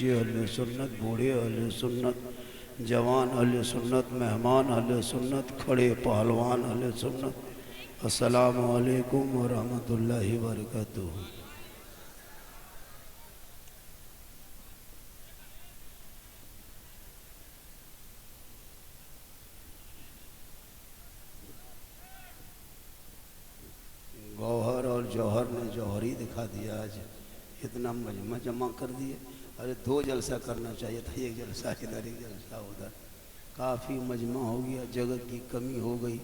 बच्चे अहले सुन्नत, बूढ़े अहले सुन्नत, जवान अहले सुन्नत, मेहमान अहले सुन्नत, खड़े पहलवान अहले सुन्नत, अस्सलामु अलैकुम व रहमतुल्लाहि व बरकातुहू। गौहर और जौहर ने जौहर ही दिखा दिया। आज इतना मजमा जमा कर दिए। अरे दो जलसा करना चाहिए था, एक जलसा इधर एक जलसा उधर, काफ़ी मजमा हो गया, जगह की कमी हो गई।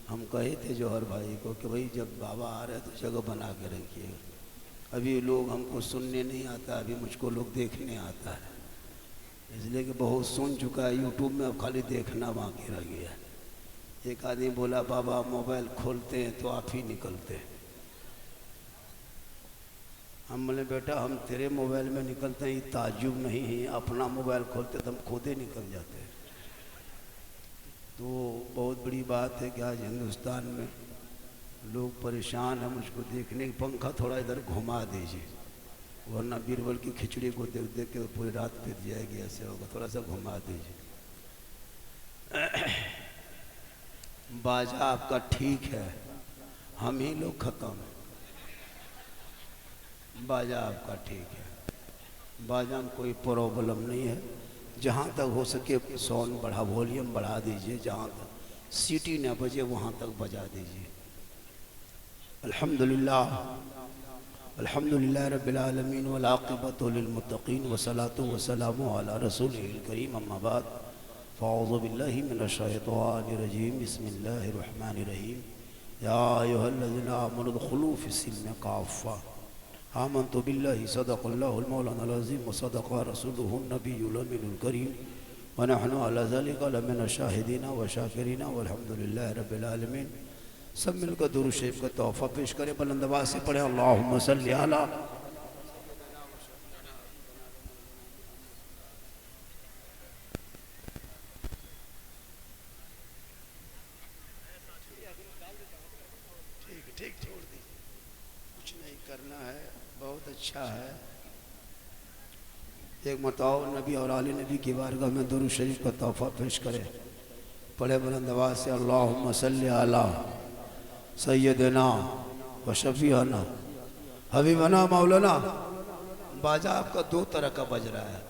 हम कहे थे जौहर भाई को कि भाई जब बाबा आ रहे तो जगह बना के रखिएगा। अभी लोग हमको सुनने नहीं आता, अभी मुझको लोग देखने आता है, इसलिए कि बहुत सुन चुका है यूट्यूब में, अब खाली देखना बाकी रह गया। एक आदमी बोला बाबा मोबाइल खोलते हैं तो आप ही निकलते हैं। हम बोले बेटा हम तेरे मोबाइल में निकलते हैं, ये ताज्जुब नहीं है, अपना मोबाइल खोलते तो हम खुद ही निकल जाते हैं। तो बहुत बड़ी बात है कि आज हिंदुस्तान में लोग परेशान हैं मुझको देखने। पंखा थोड़ा इधर घुमा दीजिए, वरना बीरबल की खिचड़ी को देख देख के तो पूरी रात बीत जाएगी, ऐसे होगा। थोड़ा सा घुमा दीजिए। बाजा आपका ठीक है, हम ही लोग खत्म हैं। बाजा आपका ठीक है, बाजा में कोई प्रॉब्लम नहीं है। जहाँ तक हो सके साउंड बढ़ा, वॉल्यूम बढ़ा दीजिए, जहाँ तक सीटी ना बजे वहाँ तक बजा दीजिए। अल्हम्दुलिल्लाह अल्हम्दुलिल्लाह रब्बिल आलमीन वल आक़िबतु लिल मुत्तक़ीन वस्सलातु वस्सलामु अला रसूलिल करीम, अम्मा बाद, फ़अऊज़ु बिल्लाहि मिनश शैतानिर रजीम, बिस्मिल्लाहिर रहमानिर रहीम। या अय्युहल्लज़ीना आमनु उदख़ुलू फ़िस्सिल्मि काफ़्फ़ा आमन्तु बिल्लाहि सदक़ल्लाहुल मौलानाल अज़ीम व सदक़ रसूलुहुन नबियुल अमीनुल करीम व नहनु अला ज़ालिका लमिनश शाहिदीन व शाकिरीन वल्हम्दुलिल्लाहि रब्बिल आलमीन। सब मिलकर दुरूद शरीफ का तोहफ़ा पेश करें, बुलंद आवाज़ से पढ़ें अल्लाहुम्मा सल्लि अला। ठीक छोड़ दीजिए, कुछ नहीं करना है, बहुत अच्छा है। एक मरतबा नबी और आले नबी की बारगाह में दुरूद शरीफ का तोहफ़ा पेश करें, पढ़े बुलंद आवाज़ से अल्लाहुम्मा सल्लि अला सय्यदना व शफ़ीअना हबीबना मौलाना। बाजा आपका दो तरह का बज रहा है,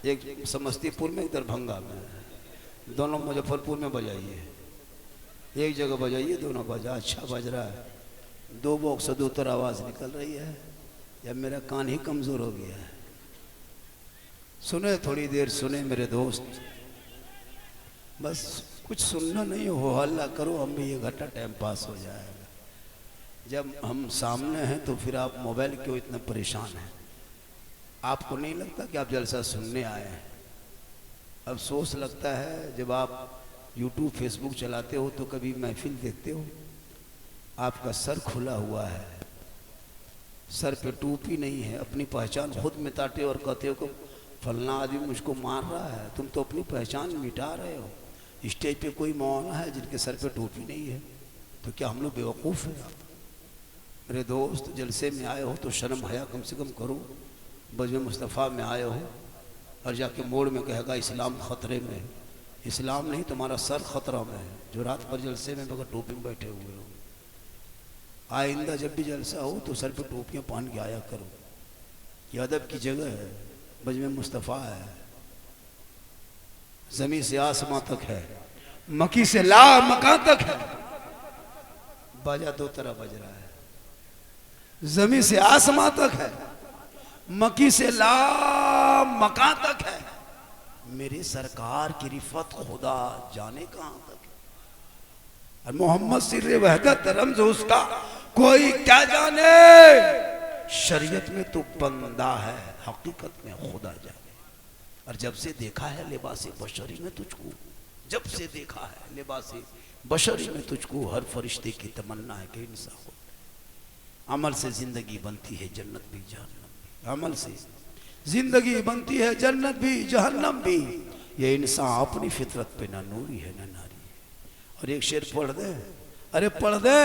एक समस्तीपुर में, एक दरभंगा में, दोनों मुजफ्फरपुर में बजाइए। एक जगह बजाइए, दोनों बाजा अच्छा बज रहा है। दो बॉक्स से दो तरह आवाज़ निकल रही है, या मेरा कान ही कमज़ोर हो गया है? सुने थोड़ी देर सुने मेरे दोस्त, बस कुछ सुनना नहीं हो, हल्ला करो, हम भी ये घंटा टाइम पास हो जाएगा। जब हम सामने हैं तो फिर आप मोबाइल क्यों इतना परेशान हैं? आपको नहीं लगता कि आप जलसा सुनने आए हैं? अफसोस लगता है जब आप यूट्यूब फेसबुक चलाते हो तो कभी महफिल देखते हो, आपका सर खुला हुआ है, सर पे टोपी नहीं है, अपनी पहचान खुद मिटाते और कहते हो कि फलना आदमी मुझको मार रहा है। तुम तो अपनी पहचान मिटा रहे हो। स्टेज पे कोई मौलाना है जिनके सर पे टोपी नहीं है, तो क्या हम लोग बेवकूफ़ हैं? मेरे दोस्त जलसे में आए हो तो शर्म हया कम से कम करो। बजमे मुस्तफ़ा में आए हो और जाके मोड़ में कहेगा इस्लाम ख़तरे में। इस्लाम नहीं, तुम्हारा सर ख़तरा में है जो रात भर जलसे में बगैर टोपी में बैठे हुए हो। आइंदा जब भी जलसा हो तो सर पे टोपियाँ पहन के आया करो, ये अदब की जगह है। बजमे मुस्तफ़ा है, ज़मीन से आसमां तक है, मकी से ला मकां तक है। बाजा दो तरह बज रहा है, ज़मीन से आसमां तक है, मकी से ला मकां तक है। मेरे सरकार की रिफत खुदा जाने कहां तक है, और मोहम्मद सिर्रे वहदत रमज उसका कोई क्या जाने। शरीयत में तो बंदा है, हकीकत में खुदा जाने। और जब से देखा है लिबास बशरी में तुझको, जब से देखा है लिबास बशरी में तुझको, हर फरिश्ते की तमन्ना है कि इंसान हो। अमल से जिंदगी बनती है जन्नत भी जहन्नम भी, अमल से जिंदगी बनती है जन्नत भी जहन्नम भी। ये इंसान अपनी फितरत पे ना नूरी है ना नारी है। और एक शेर पढ़ दे, अरे पढ़ दे।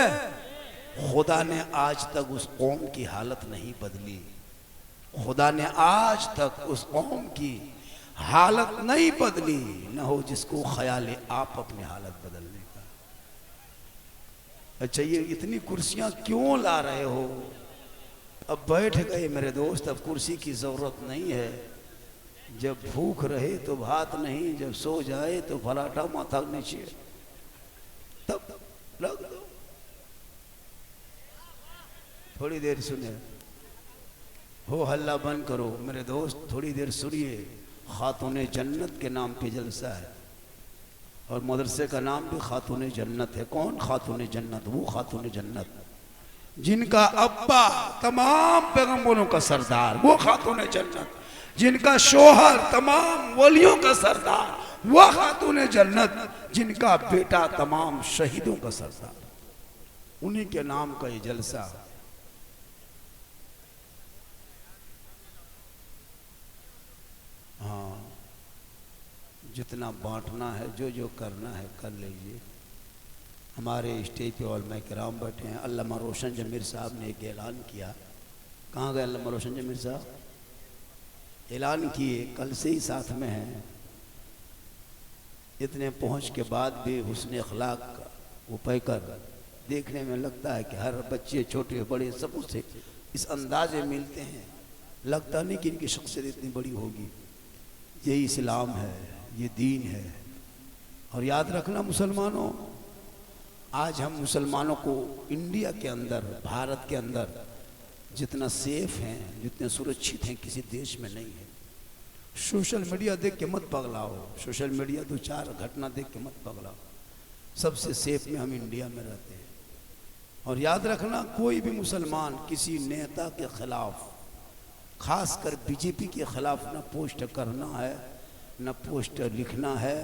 खुदा ने आज तक उस कौम की हालत नहीं बदली, खुदा ने आज तक उस कौम की हालत नहीं बदली, न हो जिसको ख्याल आप अपनी हालत बदलने का। अच्छा, ये इतनी कुर्सियां क्यों ला रहे हो? अब बैठ गए मेरे दोस्त, अब कुर्सी की जरूरत नहीं है। जब भूख रहे तो भात नहीं, जब सो जाए तो पराठा माथा नीचे, तब लग दो। थोड़ी देर सुने, हो हल्ला बंद करो मेरे दोस्त, थोड़ी देर सुनिए। खातूने जन्नत के नाम पे जलसा है और मदरसे का नाम भी खातूने जन्नत है। कौन खातूने जन्नत? वो खातूने जन्नत जिनका अब्बा तमाम पैगंबरों का सरदार, वो खातूने जन्नत। जिनका शोहर तमाम वलियों का सरदार, वह खातूने जन्नत। जिनका बेटा तमाम शहीदों का सरदार, उन्हीं के नाम का ये जलसा। हाँ, जितना बांटना है, जो जो करना है कर लीजिए। हमारे स्टेज पे उलमा किराम बैठे हैं। अल्लामा रोशन जमीर साहब ने एक ऐलान किया। कहाँ गए अल्लामा रोशन जमीर साहब? ऐलान किए, कल से ही साथ में हैं। इतने पहुँच के बाद भी हुस्न अखलाक का वो पैकर देखने में लगता है कि हर बच्चे छोटे बड़े सब उससे इस अंदाजे मिलते हैं। लगता नहीं कि इनकी शख्सियत इतनी बड़ी होगी। यही इस्लाम है, ये दीन है। और याद रखना मुसलमानों, आज हम मुसलमानों को इंडिया के अंदर, भारत के अंदर जितना सेफ हैं, जितने सुरक्षित हैं, किसी देश में नहीं है। सोशल मीडिया देख के मत पगलाओ, सोशल मीडिया 2-4 घटना देख के मत पगलाओ। सबसे सेफ में हम इंडिया में रहते हैं। और याद रखना, कोई भी मुसलमान किसी नेता के खिलाफ, खासकर बीजेपी के खिलाफ, न पोस्ट करना है, न पोस्टर लिखना है,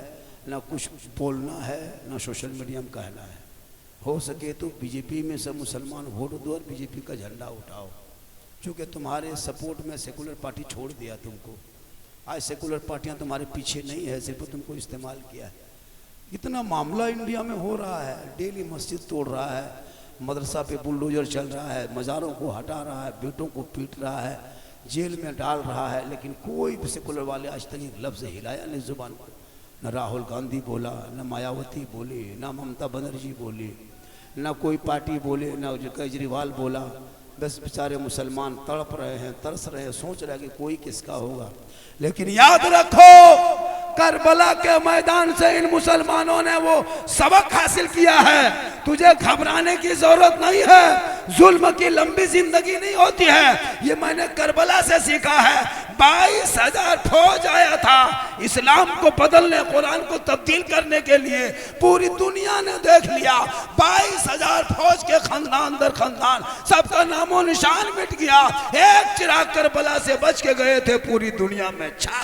न कुछ बोलना है, न सोशल मीडिया में कहना है। हो सके तो बीजेपी में सब मुसलमान वोट दो और बीजेपी का झंडा उठाओ। क्योंकि तुम्हारे सपोर्ट में सेकुलर पार्टी छोड़ दिया तुमको। आज सेकुलर पार्टियां तुम्हारे पीछे नहीं है, सिर्फ तुमको इस्तेमाल किया है। इतना मामला इंडिया में हो रहा है। डेली मस्जिद तोड़ रहा है, मदरसा पे बुलडोजर चल रहा है, मज़ारों को हटा रहा है, बेटों को पीट रहा है, जेल में डाल रहा है। लेकिन कोई भी सेकुलर वाले आज तक एक लफ्ज़ हिलाया नहीं जुबान को। न राहुल गांधी बोला, न मायावती बोली, न ममता बनर्जी बोली, न कोई पार्टी बोले, न केजरीवाल बोला। बस बेचारे मुसलमान तड़प रहे हैं, तरस रहे हैं, सोच रहे हैं कि कोई किसका होगा। लेकिन याद रखो, करबला के मैदान से इन मुसलमानों ने वो सबक हासिल किया है। तुझे घबराने की जरूरत नहीं है। जुल्म की लंबी जिंदगी नहीं होती है, ये मैंने करबला से सीखा है। 22,000 फौज आया था इस्लाम को बदलने, कुरान को तब्दील करने के लिए। पूरी दुनिया ने देख लिया, 22,000 फौज के खानदान दर खानदान सबका नामो निशान मिट गया। एक चिराग करबला से बच के गए थे, पूरी दुनिया में छा